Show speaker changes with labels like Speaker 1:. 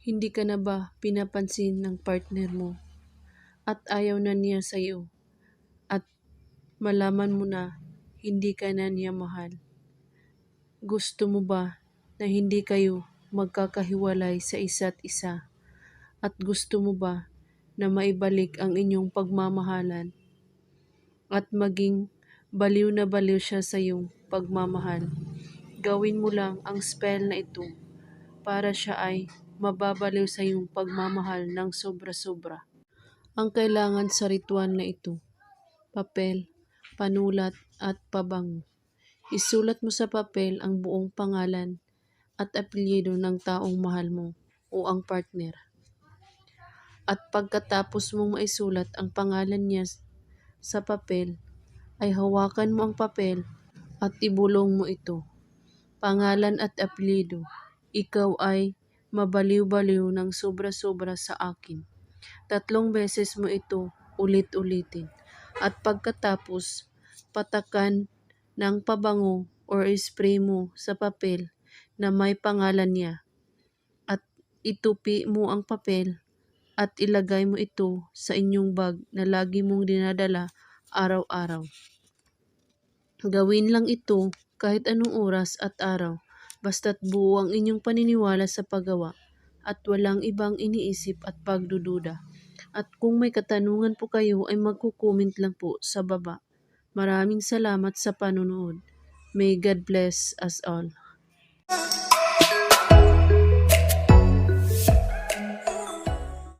Speaker 1: Hindi ka na ba pinapansin ng partner mo at ayaw na niya sa'yo at malaman mo na hindi ka na niya mahal? Gusto mo ba na hindi kayo magkakahiwalay sa isa't isa? At gusto mo ba na maibalik ang inyong pagmamahalan at maging baliw na baliw siya sa iyong pagmamahal? Gawin mo lang ang spell na ito para siya ay mababaliw sa iyong pagmamahal ng sobra-sobra. Ang kailangan sa ritual na ito: papel, panulat at pabango. Isulat mo sa papel ang buong pangalan at apelyido ng taong mahal mo o ang partner. At pagkatapos mong maisulat ang pangalan niya sa papel, ay hawakan mo ang papel at ibulong mo ito. Pangalan at apelyido, ikaw ay mabaliw-baliw ng sobra-sobra sa akin. 3 beses mo ito ulit-ulitin. At pagkatapos, patakan ng pabango or spray mo sa papel na may pangalan niya. At itupi mo ang papel at ilagay mo ito sa inyong bag na lagi mong dinadala araw-araw. Gawin lang ito kahit anong oras at araw, basta't buo ang inyong paniniwala sa paggawa at walang ibang iniisip at pagdududa. At kung may katanungan po kayo ay magko-comment lang po sa baba. Maraming salamat sa panonood. May God bless us all.